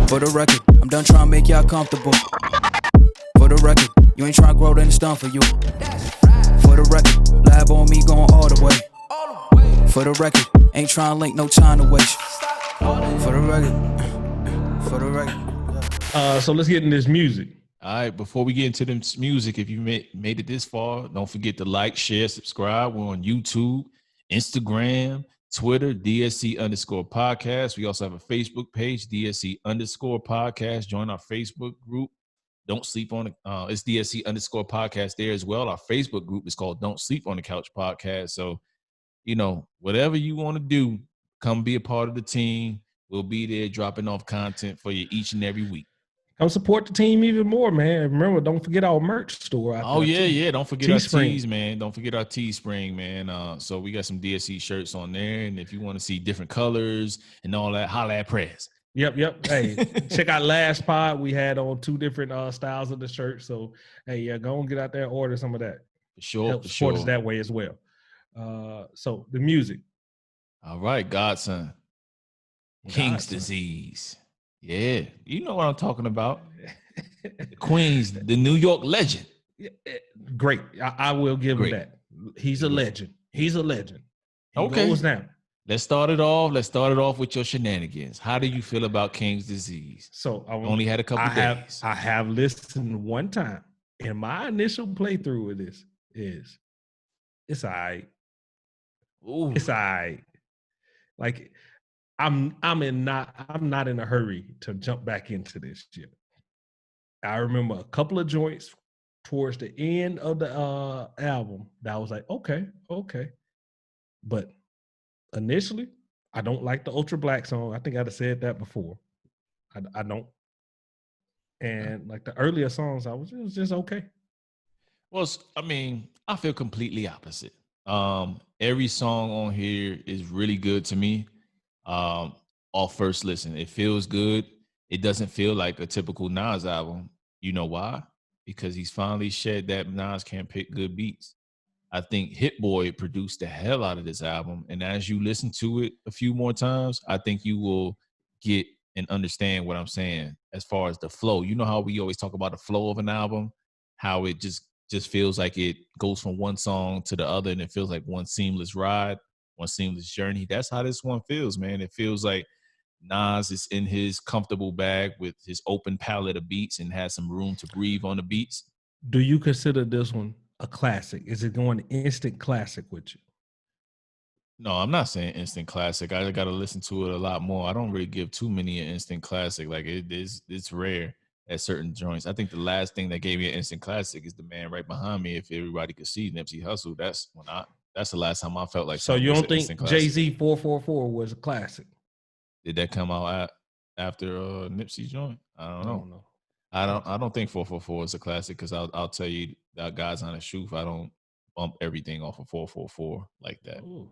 For the record, I'm done trying to make y'all comfortable. For the record, you ain't trying to grow, then it's done for you. For the record, lab on me going all the way. For the record, ain't trying to link, no time to waste. For the record, for the record. So let's get in this music. All right, before we get into this music, if you made it this far, don't forget to like, share, subscribe. We're on YouTube, Instagram, Twitter, DSC_podcast. We also have a Facebook page, DSC_podcast. Join our Facebook group. Don't sleep on it. It's DSC_podcast there as well. Our Facebook group is called Don't Sleep on the Couch Podcast. So, whatever you want to do, come be a part of the team. We'll be there dropping off content for you each and every week. Come support the team even more, man. Remember, don't forget our merch store. Oh, yeah. Don't forget our tees, man. Don't forget our Teespring, man. So we got some DSC shirts on there. And if you want to see different colors and all that, holla at Prez. Yep. Hey, check out last pod. We had on 2 different styles of the shirt. So, hey, yeah, go and get out there and order some of that. For sure. Help support us that way as well. So the music. All right, Godson. King's Disease. Yeah, you know what I'm talking about. The Queens, the New York legend. Great. I will give him that. He's a legend. He goes down. Let's start it off with your shenanigans. How do you feel about King's Disease? So I only had a couple days. I have listened one time, and my initial playthrough with this is it's all right. Ooh. It's all right. Like I'm not in a hurry to jump back into this shit. I remember a couple of joints towards the end of the album that I was like, okay. But initially, I don't like the Ultra Black song. I think I'd have said that before. I don't. And like the earlier songs, it was just okay. Well, I feel completely opposite. Every song on here is really good to me. Off first listen, it feels good. It doesn't feel like a typical Nas album. You know why? Because he's finally shed that Nas can't pick good beats. I think Hit Boy produced the hell out of this album, and as you listen to it a few more times, I think you will get and understand what I'm saying as far as the flow. You know how we always talk about the flow of an album, how it just feels like it goes from one song to the other, and it feels like one seamless ride, one seamless journey. That's how this one feels, man. It feels like Nas is in his comfortable bag with his open palette of beats and has some room to breathe on the beats. Do you consider this one a classic? Is it going instant classic with you? No, I'm not saying instant classic. I got to listen to it a lot more. I don't really give too many an instant classic. Like it's rare at certain joints. I think the last thing that gave me an instant classic is The Man Right Behind Me. If everybody could see Nipsey Hussle, that's the last time I felt like. So you don't think Jay-Z 444 was a classic? Did that come out after Nipsey joint? I don't know. I don't think 444 is a classic because I'll tell you that God's Honest Truth. I don't bump everything off of 444 like that. Ooh.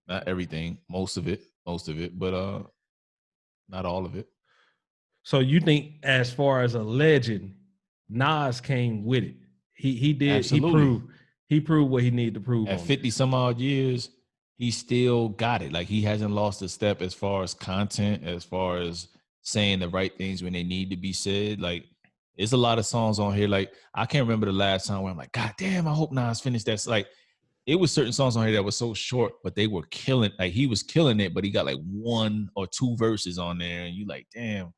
Not everything, most of it, but not all of it. So you think as far as a legend, Nas came with it. He did. Absolutely. He proved what he needed to prove. At 50 some odd years, he still got it. Like he hasn't lost a step as far as content, as far as saying the right things when they need to be said. Like there's a lot of songs on here. Like I can't remember the last time where I'm like, God damn, I hope Nas finished that. Like it was certain songs on here that were so short, but they were killing. Like he was killing it, but he got like 1 or 2 verses on there, and you like, damn.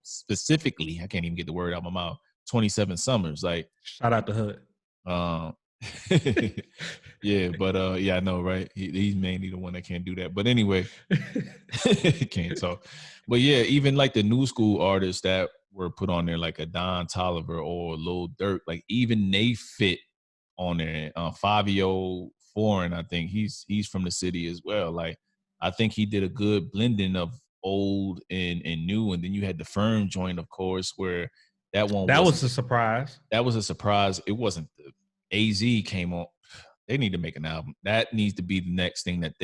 Specifically, I can't even get the word out of my mouth. 27 Summers, like shout out to Hood. Yeah, but yeah, I know, right? He's mainly the one that can't do that. But anyway, can't talk. But yeah, even like the new school artists that were put on there, like a Don Toliver or Lil Durk, like even they fit on there. 5-year-old Foreign, I think he's from the city as well. Like I think he did a good blending of old and new, and then you had the Firm joint, of course, where that was a surprise. That was a surprise. It wasn't. AZ came on. They need to make an album. That needs to be the next thing that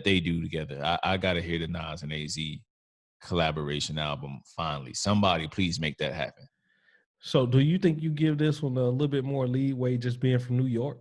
they do together. I gotta hear the Nas and AZ collaboration album finally. Somebody please make that happen. So do you think you give this one a little bit more leeway just being from New York?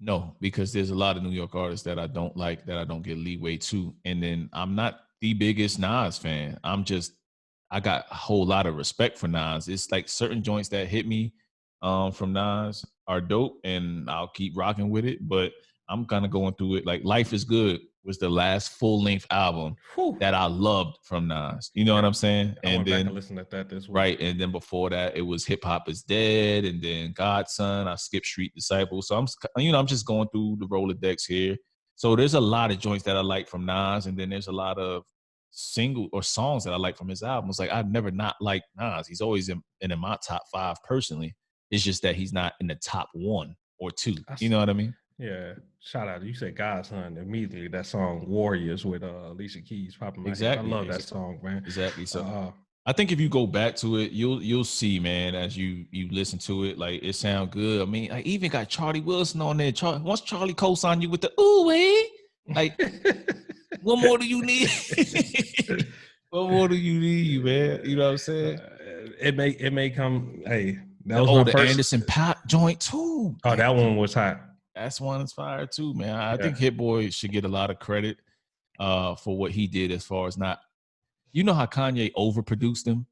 No, because there's a lot of New York artists that I don't like, that I don't get leeway to. And then I'm not the biggest Nas fan. I got a whole lot of respect for Nas. It's like certain joints that hit me from Nas are dope, and I'll keep rocking with it. But I'm kind of going through it. Like Life is Good was the last full length album Whew. that I loved from Nas. You know what I'm saying? I went back and listened to that this week. Right. And then before that, it was Hip Hop is Dead, and then Godson. I skipped Street Disciple. So I'm just going through the Rolodex here. So there's a lot of joints that I like from Nas, and then there's a lot of single or songs that I like from his albums. Like I've never not liked Nas. He's always in my top 5 personally. It's just that he's not in the top 1 or 2. You know what I mean? Yeah. Shout out. You said Godson immediately. That song Warriors with Alicia Keys popping my head. I love that song, man. Exactly. So I think if you go back to it, you'll see, man, as you listen to it, like it sound good. I mean, I even got Charlie Wilson on there. Once Charlie co-signed you with the ooh like what more do you need? What more do you need, man? You know what I'm saying? It may come. Hey, that was my the first Anderson Pop joint too. Oh, that one was hot. That's one that's fire too, man. I think Hit Boy should get a lot of credit for what he did as far as not. You know how Kanye overproduced him?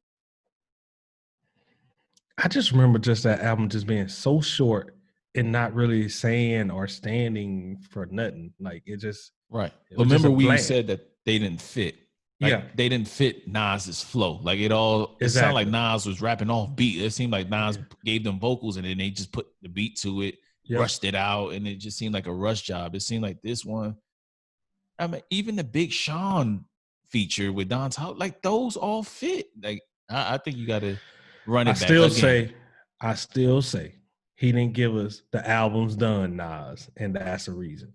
I just remember just that album just being so short and not really saying or standing for nothing. Like it just right. But remember we said that they didn't fit. Like, they didn't fit Nas's flow. Like it sounded like Nas was rapping off beat. It seemed like Nas gave them vocals and then they just put the beat to it, rushed it out, and it just seemed like a rush job. It seemed like this one. I mean, even the Big Sean feature with Don Toliver, like those all fit. Like I think you got to run it back. I still say he didn't give us the albums done, Nas, and that's the reason.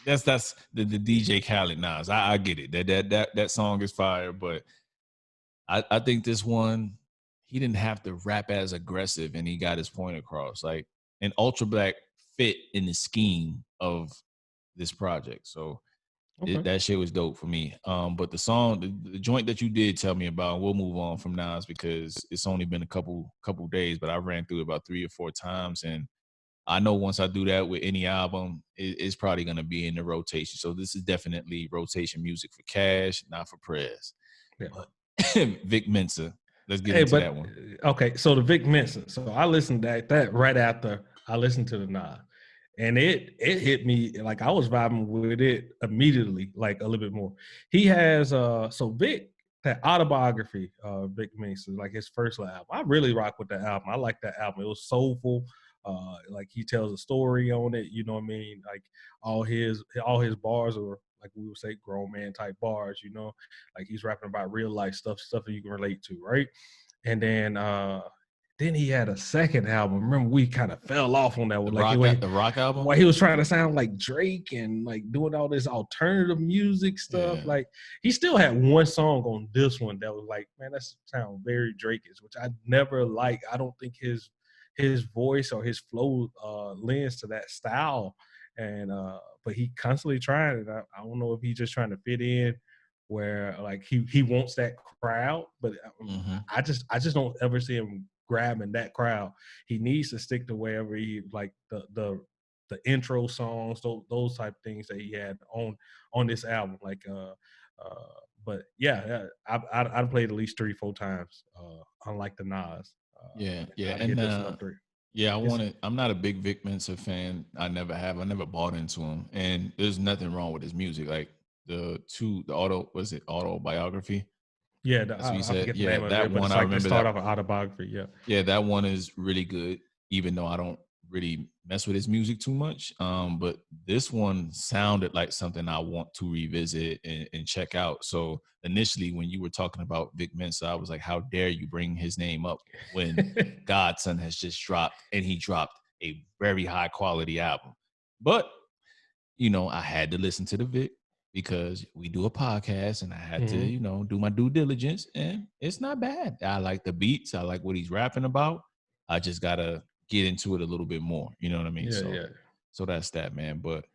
That's the DJ Khaled Nas. I get it. That song is fire, but I think this one he didn't have to rap as aggressive, and he got his point across. Like an Ultra Black fit in the scheme of this project. So that shit was dope for me. But the song, the joint that you did tell me about, we'll move on from Nas because it's only been a couple days, but I ran through it about 3 or 4 times. And I know once I do that with any album, it's probably going to be in the rotation. So this is definitely rotation music for Cash, not for Prez. Yeah. But Vic Mensa. Let's get into that one. Okay, so the Vic Mensa. So I listened to that right after I listened to the Nas. And it hit me like I was vibing with it immediately, like a little bit more. He has so Vic, that autobiography, Vic Mensa, like his first album. I really rock with that album. I like that album. It was soulful. Like he tells a story on it. You know what I mean? Like all his bars are like we would say grown man type bars. You know, like he's rapping about real life stuff that you can relate to, right? And then he had a second album. Remember, we kind of fell off on that one. The rock album? Why he was trying to sound like Drake and like doing all this alternative music stuff. Yeah. Like he still had one song on this one that was like, man, that sounds very Drake-ish, which I never like. I don't think his voice or his flow lends to that style. And but he constantly trying it. I don't know if he's just trying to fit in where like he wants that crowd, but I just don't ever see him grabbing that crowd. He needs to stick to wherever he like the intro songs, those type of things that he had on this album. Like but yeah, I played at least 3-4 times. Unlike the Nas. I'm not a big Vic Mensa fan. I never have. I never bought into him, and there's nothing wrong with his music. Like the autobiography. Yeah, I forget the name of it, but it's like the start of an autobiography. Yeah, that one is really good. Even though I don't really mess with his music too much, but this one sounded like something I want to revisit and check out. So initially, when you were talking about Vic Mensa, I was like, "How dare you bring his name up when Godson has just dropped and he dropped a very high quality album?" But you know, I had to listen to the Vic because we do a podcast and I had to, you know, do my due diligence, and it's not bad. I like the beats. I like what he's rapping about. I just gotta get into it a little bit more. You know what I mean? So that's that, man. But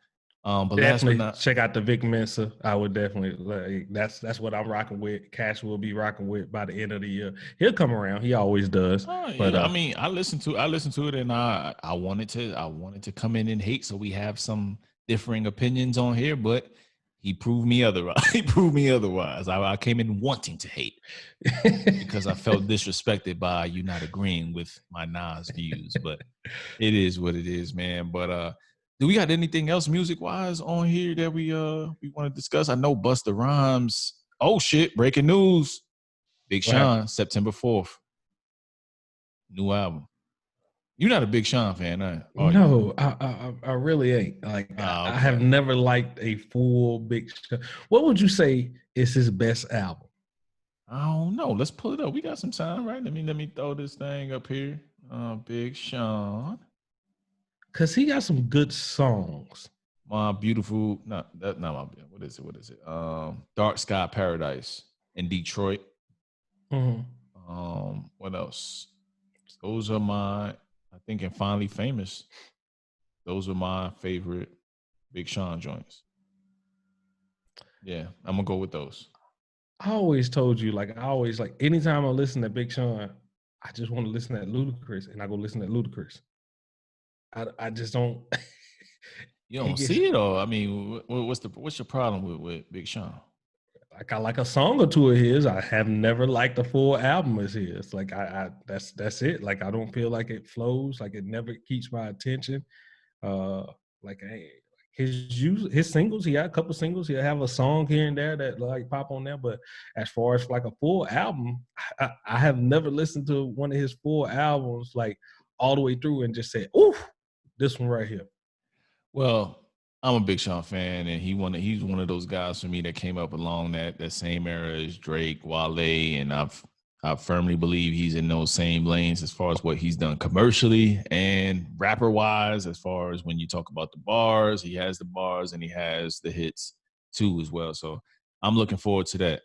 definitely check out the Vic Mensa. I would definitely like that's what I'm rocking with. Cash will be rocking with by the end of the year. He'll come around. He always does. But I mean, I listened to it, and I wanted to come in and hate, so we have some differing opinions on here, but he proved me otherwise. He proved me otherwise. I came in wanting to hate because I felt disrespected by you not agreeing with my Nas views. But it is what it is, man. But do we got anything else music wise on here that we want to discuss? I know Busta Rhymes. Oh shit! Breaking news. Big Sean, September 4th. New album. You're not a Big Sean fan, are you? No, I really ain't. Like, Okay. I have never liked a full Big Sean. What would you say is his best album? I don't know. Let's pull it up. We got some time, right? Let me throw this thing up here. Big Sean. Cause he got some good songs. My Beautiful, that's not my, what is it? Dark Sky Paradise in Detroit. Mm-hmm. What else? Those are my, I think, and Finally Famous. Those are my favorite Big Sean joints. Yeah, I'm gonna go with those. I always told you, like, anytime I listen to Big Sean, I just want to listen to Ludacris, and I go listen to Ludacris. I just don't. You don't see it, or I mean, what's your problem with Big Sean? Like, I like a song or two of his. I have never liked a full album as his. Like, that's it. Like, I don't feel like it flows. Like, it never keeps my attention. His singles, he had a couple singles. He'll have a song here and there that like pop on there. But as far as like a full album, I have never listened to one of his full albums like all the way through and just said, "Ooh, this one right here." Well, I'm a Big Sean fan, and he's one of those guys for me that came up along that same era as Drake, Wale, and I firmly believe he's in those same lanes as far as what he's done commercially and rapper wise. As far as when you talk about the bars, he has the bars and he has the hits too as well. So I'm looking forward to that.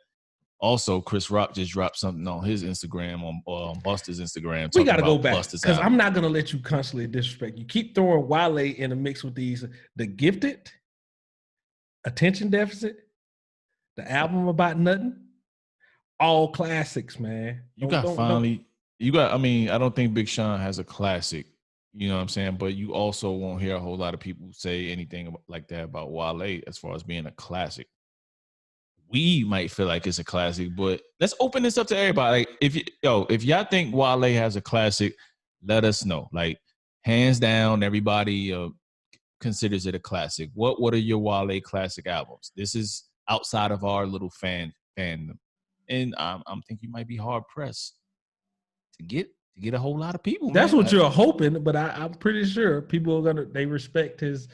Also, Chris Rock just dropped something on his Instagram, on Busta's Instagram. We got to go back because I'm not going to let you constantly disrespect. You keep throwing Wale in the mix with these, The Gifted, Attention Deficit, the album About Nothing, all classics, man. I mean, I don't think Big Sean has a classic, you know what I'm saying? But you also won't hear a whole lot of people say anything like that about Wale as far as being a classic. We might feel like it's a classic, but let's open this up to everybody. Like, if y'all think Wale has a classic, let us know. Like, hands down, everybody considers it a classic. What are your Wale classic albums? This is outside of our little fandom, and I'm thinking you might be hard pressed to get a whole lot of people. That's what you're hoping, but I'm pretty sure people are they respect his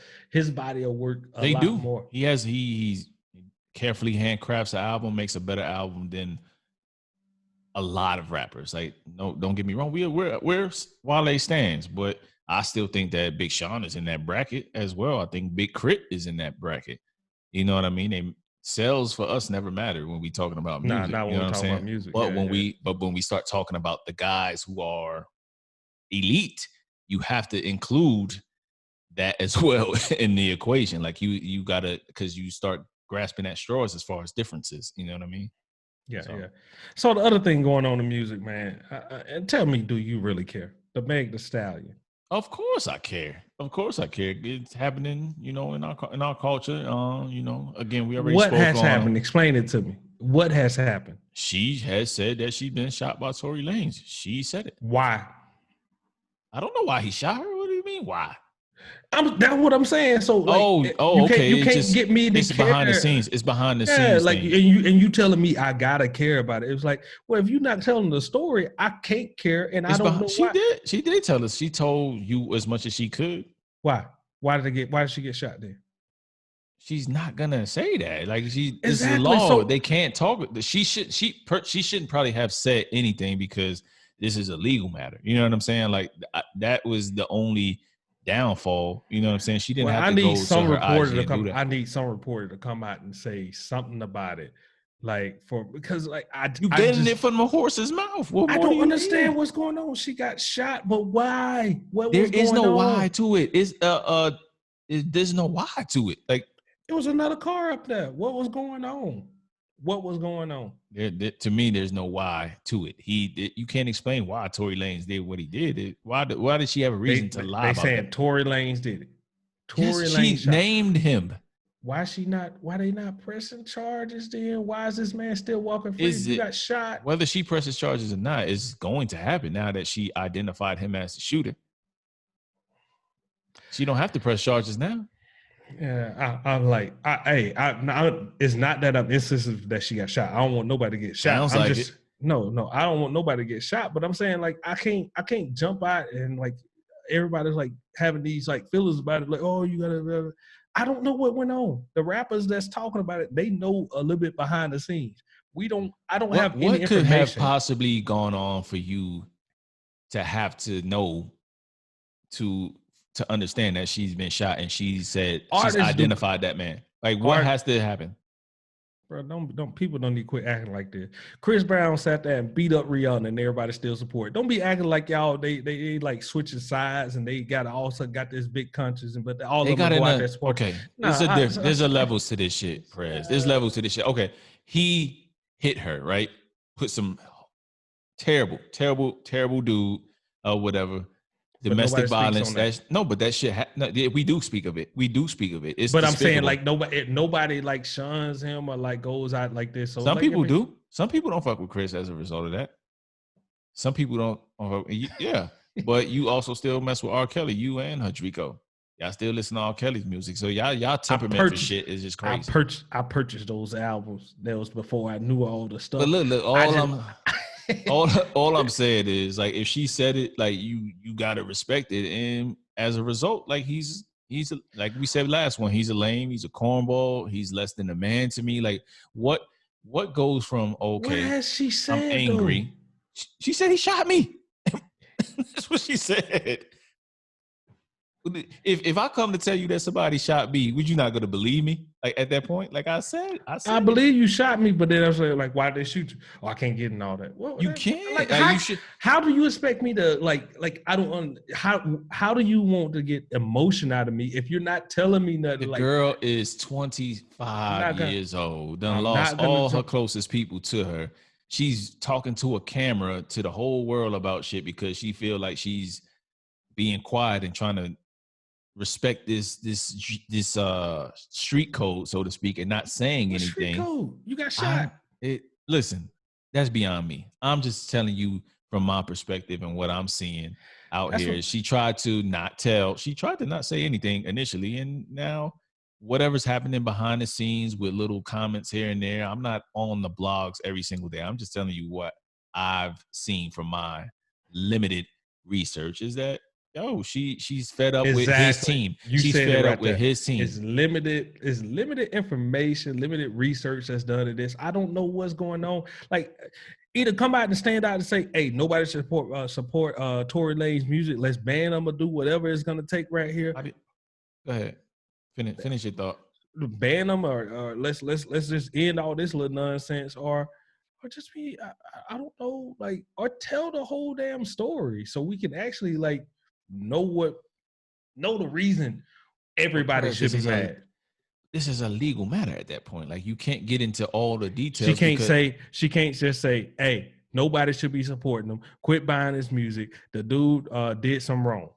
body of work a lot more. He's carefully handcrafts an album, makes a better album than a lot of rappers. Like, no, don't get me wrong. We're Wale stands, but I still think that Big Sean is in that bracket as well. I think Big Crit is in that bracket. You know what I mean? Sales for us never matter when we talking about music. Not when we talking about music. But when we start talking about the guys who are elite, you have to include that as well in the equation. Like you gotta, because you start grasping at straws as far as differences. You know what I mean? Yeah. So the other thing going on in music, man, and tell me, do you really care? The Meg Thee Stallion. Of course I care. It's happening, in our culture. Again, we already spoke on. What has happened? Explain it to me. What has happened? She has said that she's been shot by Torey Lanez. She said it. Why? I don't know why he shot her. What do you mean, why? That's what I'm saying. So, like, okay. You can't get me to it's care. Behind the scenes. It's behind the scenes. Like, thing. and you telling me I gotta care about it. It was like, well, if you're not telling the story, I can't care, and I don't know why. She did tell us. She told you as much as she could. Why? Why did she get shot then? She's not gonna say that. Like, this is a Exactly. law. So, they can't talk. She shouldn't probably have said anything because this is a legal matter. You know what I'm saying? Like, that was the only downfall. You know what I'm saying? She didn't have to go to her IG and do that. I need some reporter to come out and say something about it. Because you getting it from the horse's mouth. I don't understand what's going on. She got shot, but why? There is no why to it. There's no why to it. Like, it was another car up there. What was going on? To me, there's no why to it. You can't explain why Torey Lanez did what he did. Why did she have a reason to lie about it? They saying Torey Lanez did it. Torey Yes, Lanez she named him. Why they not pressing charges then? Why is this man still walking free? Is You it got shot. whether she presses charges or not is going to happen now that she identified him as the shooter. She don't have to press charges now. Yeah, I'm like, it's not that I'm insensitive that she got shot. I don't want nobody to get shot. Sounds I'm like just it. no, I don't want nobody to get shot. But I'm saying like I can't jump out and like everybody's like having these like feelings about it. Like, oh, you gotta. I don't know what went on. The rappers that's talking about it, they know a little bit behind the scenes. I don't have any What could have information. possibly gone on for you to have to know to understand that she's been shot and she said she's identified that man? Like what has to happen? Bro, don't people don't need to quit acting like this. Chris Brown sat there and beat up Rihanna and everybody still support it. Don't be acting like y'all they like switching sides and they got also got this big conscience and but all They of them got go in out there support. okay. There's a levels to this shit, Prez. There's levels to this shit. Okay. He hit her, right? Put some terrible dude or whatever. Domestic violence. But that shit. We do speak of it. It's but I'm saying like nobody like shuns him or like goes out like this. So some like, people do. Some people don't fuck with Chris as a result of that. Some people don't. Yeah, but you also still mess with R. Kelly. You and Hadrico. Y'all still listen to R. Kelly's music. So y'all temperament for shit is just crazy. I purchased those albums. That was before I knew all the stuff. But look, all I'm saying is like if she said it, like you gotta respect it, and as a result, like he's like we said last one, he's a lame, he's a cornball, he's less than a man to me. Like what goes from okay? What has she said? I'm angry. Though? She said he shot me. That's what she said. If I come to tell you that somebody shot me, would you not going to believe me? Like at that point, like I said, I believe you shot me, but then I was like, why did they shoot you? Oh, I can't get in all that. Well, you can't. Like, how do you expect me to like? I don't. How do you want to get emotion out of me if you're not telling me nothing? The girl is 25 years old. Done lost all her closest people to her. She's talking to a camera to the whole world about shit because she feel like she's being quiet and trying to respect this street code, so to speak, and not saying anything. Street code? You got shot. Listen, that's beyond me. I'm just telling you from my perspective and what I'm seeing out here. She tried to not say anything initially, and now whatever's happening behind the scenes with little comments here and there. I'm not on the blogs every single day. I'm just telling you what I've seen from my limited research is that she's fed up with his team. She's fed up with his team. It's limited information, limited research that's done in this. I don't know what's going on. Like, either come out and stand out and say, "Hey, nobody should support Torey Lanez music. Let's ban them or do whatever it's gonna take right here." Go ahead, finish your thought. Ban them or let's just end all this little nonsense or just be I don't know, like, or tell the whole damn story so we can actually like know the reason everybody should be mad. This is a legal matter at that point. Like you can't get into all the details. She can't just say, "Hey, nobody should be supporting him. Quit buying his music. The dude did some wrong."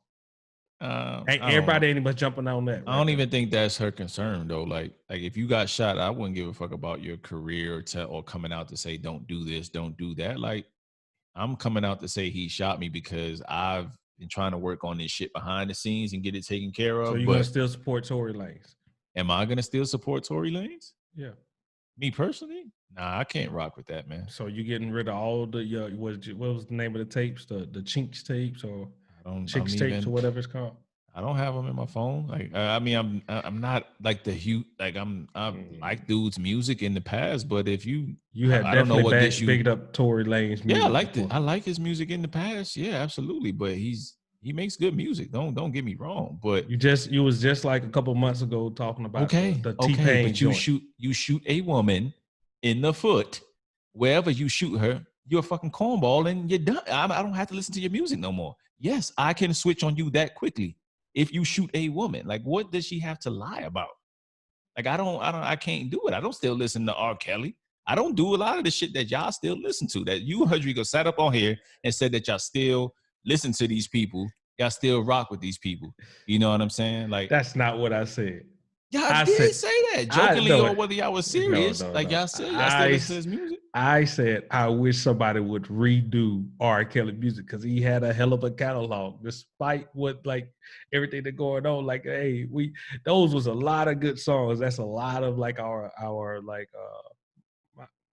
Everybody ain't but jumping on that. I don't even think that's her concern though. Like if you got shot, I wouldn't give a fuck about your career or coming out to say don't do this, don't do that. Like I'm coming out to say he shot me because I've been trying to work on this shit behind the scenes and get it taken care of. So you're gonna still support Torey Lanez? Am I gonna still support Torey Lanez? Yeah. Me personally? Nah, I can't rock with that, man. So you getting rid of all the what was the name of the tapes? The Chinks tapes or Chicks tapes or whatever it's called? I don't have them in my phone. Like I mean, I'm not like the huge like I like dude's music in the past, but if you had definitely bigged up Torey Lanez music. Yeah, I like his music in the past. Yeah, absolutely. But he makes good music. Don't get me wrong. But you was just like a couple months ago talking about the T-Pain but you shoot a woman in the foot wherever you shoot her, you're a fucking cornball and you're done. I don't have to listen to your music no more. Yes, I can switch on you that quickly. If you shoot a woman, like what does she have to lie about? Like I can't do it. I don't still listen to R. Kelly. I don't do a lot of the shit that y'all still listen to. That you, Rodrigo, sat up on here and said that y'all still listen to these people y'all still rock with these people. You know what I'm saying? Like, That's not what I said. y'all I did said say that I jokingly no or whether y'all was no serious. no Like, no. y'all still listen to his music. I said I wish somebody would redo R. Kelly music because he had a hell of a catalog, despite what like everything that going on. Like, hey, those was a lot of good songs. That's a lot of like our like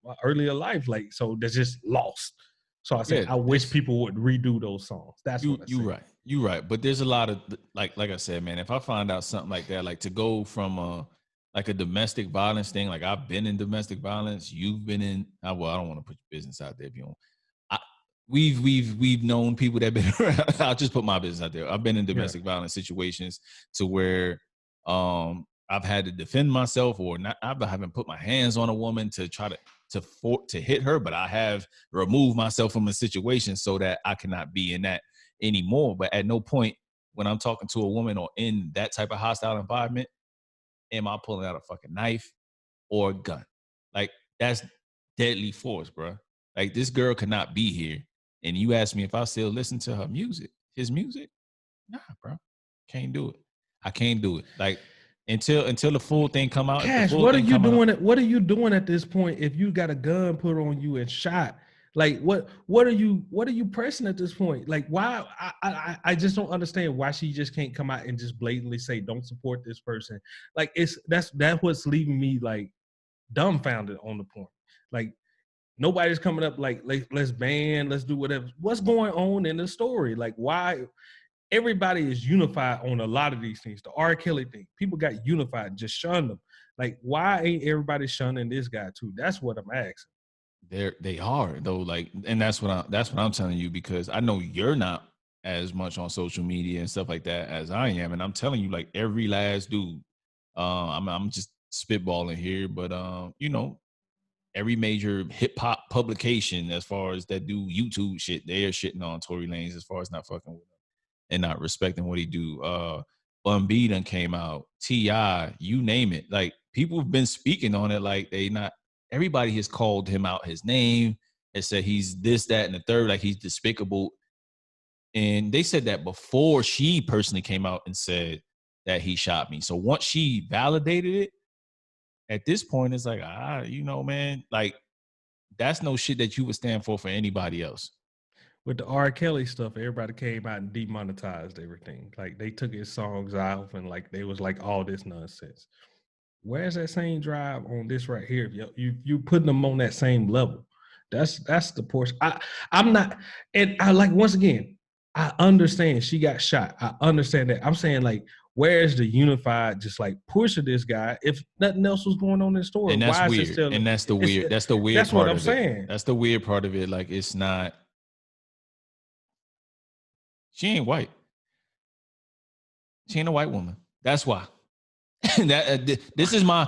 my earlier life, like so that's just lost. So I said Yeah, I wish people would redo those songs. That's what I you said. right. You right. But there's a lot of like I said, man, if I find out something like that, like to go from like a domestic violence thing, like I've been in domestic violence, you've been in well, I don't want to put your business out there if you don't. I, we've known people that have been around. I'll just put my business out there. I've been in domestic violence situations to where I've had to defend myself or not. I haven't put my hands on a woman to try to hit her, but I have removed myself from a situation so that I cannot be in that anymore. But at no point when I'm talking to a woman or in that type of hostile environment, am I pulling out a fucking knife or a gun. Like, that's deadly force, bro. Like, this girl could not be here. And you ask me if I still listen to her music, his music? Nah, bro. Can't do it. I can't do it. Like, until the full thing come out. If the Cash, full thing come out, what are you doing at this point if you got a gun put on you and shot? Like what are you pressing at this point? Like why I just don't understand why she just can't come out and just blatantly say don't support this person. Like that's what's leaving me like dumbfounded on the point. Like nobody's coming up like let's ban, let's do whatever. What's going on in the story? Like why everybody is unified on a lot of these things. The R. Kelly thing, people got unified, just shunned them. Like, why ain't everybody shunning this guy too? That's what I'm asking. they are though. Like, and that's what I'm telling you, because I know you're not as much on social media and stuff like that as I am, and I'm telling you, like every last dude. I'm just spitballing here, but you know, every major hip hop publication as far as that do YouTube shit, they're shitting on Tory Lanez as far as not fucking with him and not respecting what he do. Bun B done came out, T.I., you name it. Like, people have been speaking on it like they not, everybody has called him out his name and said he's this, that, and the third, like he's despicable. And they said that before she personally came out and said that he shot me. So once she validated it, at this point, it's like, you know, man, like that's no shit that you would stand for anybody else. With the R. Kelly stuff, everybody came out and demonetized everything. Like they took his songs off and like they was like all this nonsense. Where's that same drive on this right here? You putting them on that same level. That's the portion. I'm not, and I like once again, I understand she got shot. I understand that. I'm saying like, where's the unified just like push of this guy if nothing else was going on in the story? And that's Why is weird. it still? And that's the weird. That's the weird That's part what I'm of it. saying. That's the weird part of it. Like, it's not. She ain't white. She ain't a white woman. That's why. This is my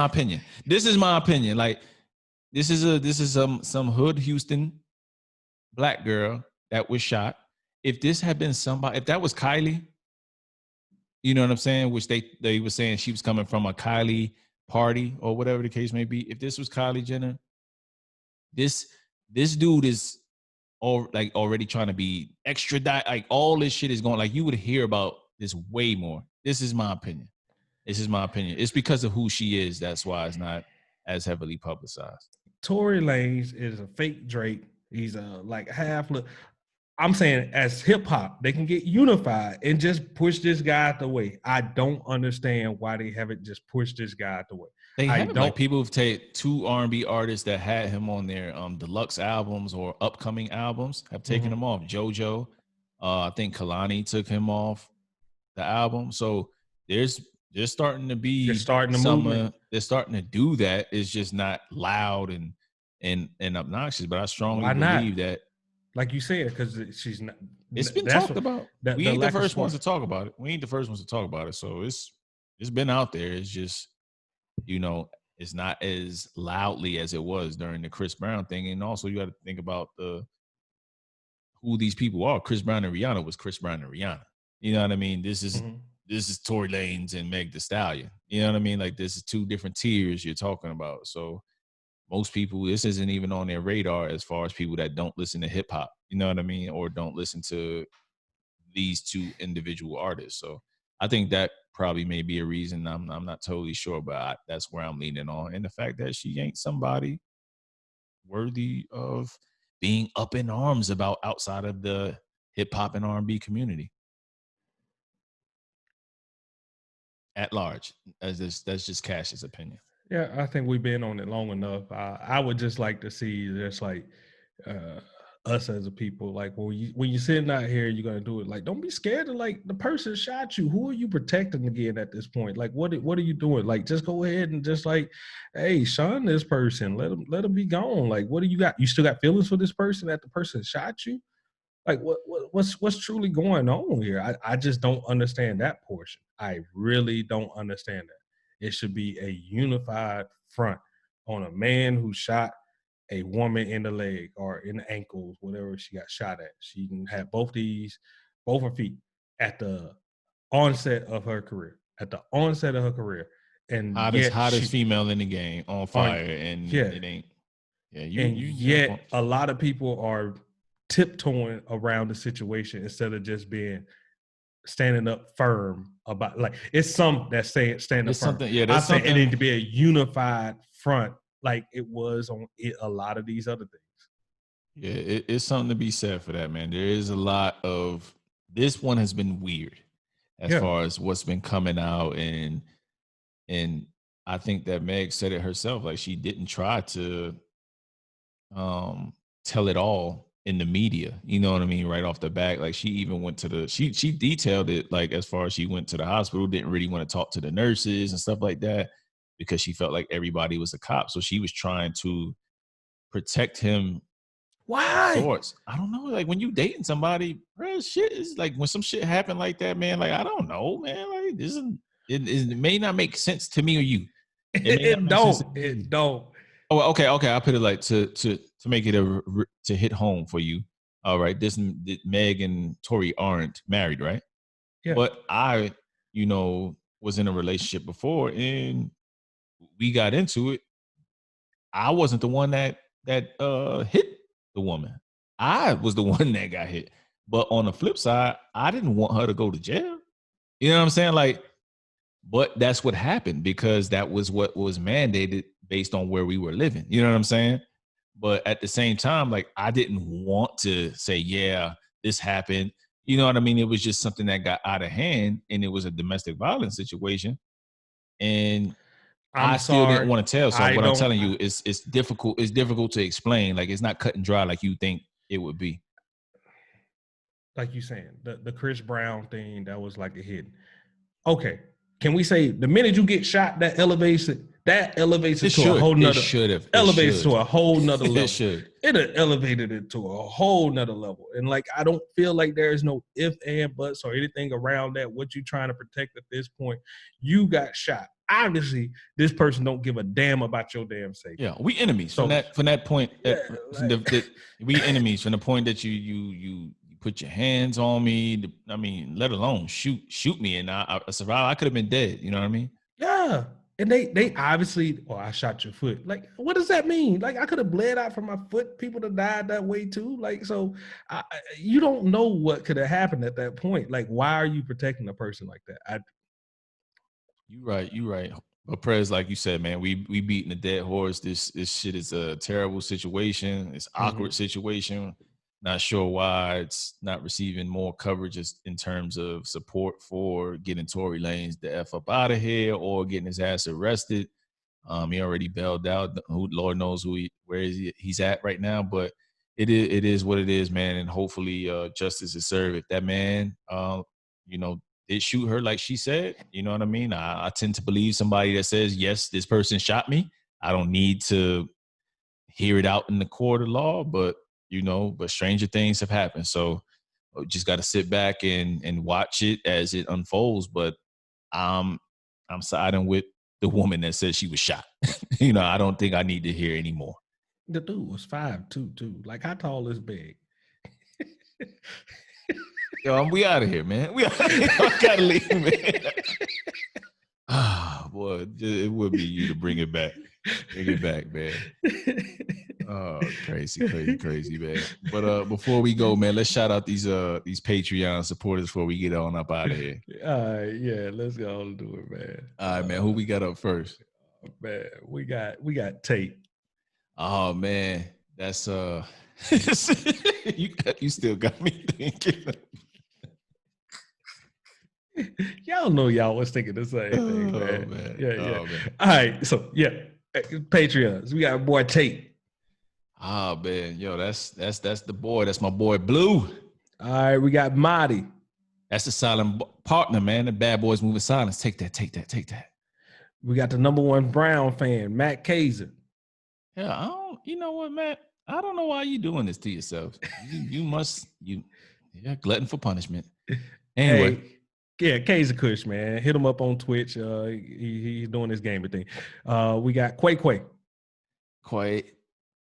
opinion. This is my opinion. Like, this is some hood Houston black girl that was shot. If this had been somebody, if that was Kylie, you know what I'm saying? Which they were saying she was coming from a Kylie party or whatever the case may be. If this was Kylie Jenner, this dude is already trying to be extradite. Like, all this shit is going. Like, you would hear about this way more. This is my opinion. It's because of who she is. That's why it's not as heavily publicized. Tory Lanez is a fake Drake. He's a like half. I'm saying as hip hop, they can get unified and just push this guy out the way. I don't understand why they haven't just pushed this guy out the way. They have, like, people have taken two R&B artists that had him on their deluxe albums or upcoming albums, have taken him off. JoJo, I think Kalani took him off the album. So there's starting to be some. They're starting to do that. It's just not loud and obnoxious. But I strongly believe that, like you said, because she's not. It's been talked about. We ain't the first ones to talk about it. So it's been out there. It's just, you know, it's not as loudly as it was during the Chris Brown thing. And also, you got to think about who these people are. Chris Brown and Rihanna was Chris Brown and Rihanna. You know what I mean? This is Torey Lanez and Meg Thee Stallion. You know what I mean? Like, this is two different tiers you're talking about. So most people, this isn't even on their radar as far as people that don't listen to hip hop. You know what I mean? Or don't listen to these two individual artists. So I think that probably may be a reason. I'm not totally sure, but that's where I'm leaning on. And the fact that she ain't somebody worthy of being up in arms about outside of the hip hop and R&B community at large. That's just Cash's opinion. Yeah, I think we've been on it long enough. I would just like to see just like us as a people, like when you sitting out here, you're gonna do it. Like, don't be scared of like the person shot you. Who are you protecting again at this point? Like, what are you doing? Like, just go ahead and just like, hey, shun this person. Let him be gone. Like, what do you got? You still got feelings for this person that the person shot you? Like, what's truly going on here? I just don't understand that portion. I really don't understand that. It should be a unified front on a man who shot a woman in the leg or in the ankles, whatever she got shot at. She had both her feet at the onset of her career. And hottest female in the game on fire, and it ain't. Yeah, yet a lot of people are tiptoeing around the situation instead of just being standing up firm about, like, it's some that say stand up firm. I say it need to be a unified front like it was on a lot of these other things. Yeah, it's something to be said for that, man. There is a lot of, this one has been weird as far as what's been coming out, and I think that Meg said it herself, like she didn't try to tell it all in the media, you know what I mean, right off the back. Like she even went to she detailed it, like as far as she went to the hospital, didn't really want to talk to the nurses and stuff like that because she felt like everybody was a cop. So she was trying to protect him. Why? Sorts. I don't know. Like when you dating somebody, bro, shit is like when some shit happen like that, man. Like I don't know, man. Like this isn't. It may not make sense to me or you. It don't. Oh, okay. I'll put it like to make it to hit home for you. All right, Meg and Torey aren't married, right? Yeah. But I, was in a relationship before, and we got into it. I wasn't the one that hit the woman. I was the one that got hit. But on the flip side, I didn't want her to go to jail. You know what I'm saying? Like, but that's what happened because that was what was mandated based on where we were living. You know what I'm saying? But at the same time, like I didn't want to say, yeah, this happened. You know what I mean? It was just something that got out of hand, and it was a domestic violence situation. And I still didn't want to tell. So what I'm telling you is it's difficult. It's difficult to explain. Like it's not cut and dry like you think it would be. Like you saying, the Chris Brown thing, that was like a hidden. Okay. Can we say the minute you get shot, that elevates it to a whole nother level. It should. It elevated it to a whole nother level. And like I don't feel like there is no ifs and buts or anything around that. What you trying to protect at this point? You got shot. Obviously, this person don't give a damn about your damn safety. Yeah, we enemies from that point. We enemies from the point that you put your hands on me. I mean, let alone shoot me, and I survived. I could have been dead. You know what I mean? Yeah. And they obviously, I shot your foot. Like, what does that mean? Like, I could have bled out from my foot. People that died that way too. Like, so you don't know what could have happened at that point. Like, why are you protecting a person like that? You right. But Prez, like you said, man, we beating a dead horse. This shit is a terrible situation. It's an awkward situation. Not sure why it's not receiving more coverage in terms of support for getting Torey Lanez the F up out of here or getting his ass arrested. He already bailed out. Lord knows where he's at right now. But it is what it is, man. And hopefully justice is served. If that man, did shoot her like she said, you know what I mean? I tend to believe somebody that says, yes, this person shot me. I don't need to hear it out in the court of law, but stranger things have happened. So just got to sit back and watch it as it unfolds. But I'm siding with the woman that said she was shot. I don't think I need to hear anymore. The dude was 5'2" too. Like, how tall is Big? Yo, we out of here, man. We gotta leave, man. Boy, it would be you to bring it back. Bring it back, man. Oh, crazy, man. But before we go, man, let's shout out these Patreon supporters before we get on up out of here. Yeah, let's go and do it, man. All right, man. Who we got up first? Man, we got Tate. Oh man, that's you still got me thinking. Y'all know y'all was thinking the same thing, man. Man. Yeah. Man. All right, so yeah, Patreons. We got our boy Tate. Oh man, yo, that's the boy. That's my boy Blue. All right, we got Marty. That's the silent partner, man. The Bad Boys Moving Silence. Take that. We got the #1 Brown fan, Matt Kaiser. Yeah, you know what, Matt? I don't know why you doing this to yourself. You glutton for punishment. Anyway. Hey, yeah, Kaiser Kush, man. Hit him up on Twitch. He's doing his gaming thing. We got Quay.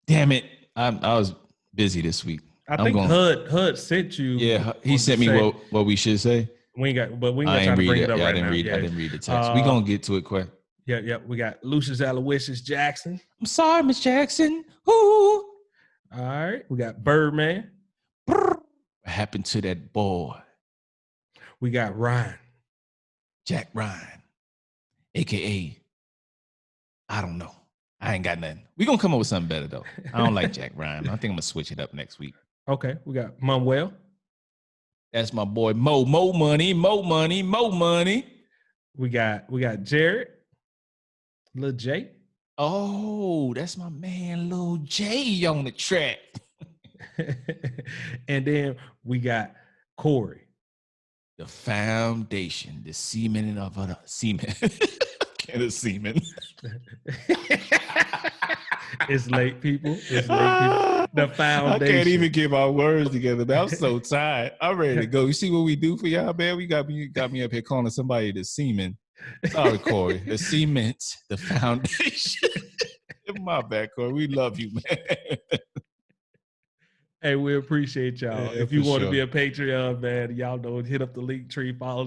Damn it. I was busy this week. I think HUD sent you. Yeah, he sent me what we should say. We ain't got time to bring it up right now. I didn't read the text. We gonna get to it quick. Yeah. We got Lucius Aloysius Jackson. I'm sorry, Miss Jackson. Ooh. All right. We got Birdman. What happened to that boy? We got Ryan. Jack Ryan. AKA, I don't know. I ain't got nothing. We gonna come up with something better though. I don't like Jack Ryan. I think I'm gonna switch it up next week. Okay. We got Manuel. That's my boy Mo money. We got Jared. Lil J. Oh, that's my man Lil J on the track. And then we got Corey. The foundation, the semen of a semen. Kind of semen. It's late, people. The foundation. I can't even get my words together, man. I'm so tired. I'm ready to go. You see what we do for y'all, man? We got me up here calling somebody the semen. Sorry, Corey. The cement, the foundation. My bad, Corey. We love you, man. Hey, we appreciate y'all. Yeah, if you want to sure. be a Patreon, man, y'all know, hit up the link tree, follow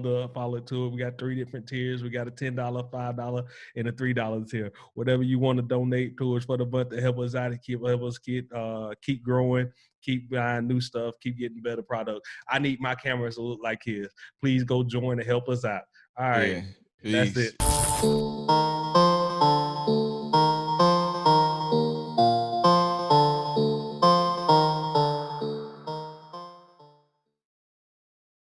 it to it. We got 3 different tiers. We got a $10, $5, and a $3 tier. Whatever you want to donate to us for the month to help us out and help us keep growing, keep buying new stuff, keep getting better products. I need my cameras to look like his. Please go join and help us out. All right. Yeah, that's it.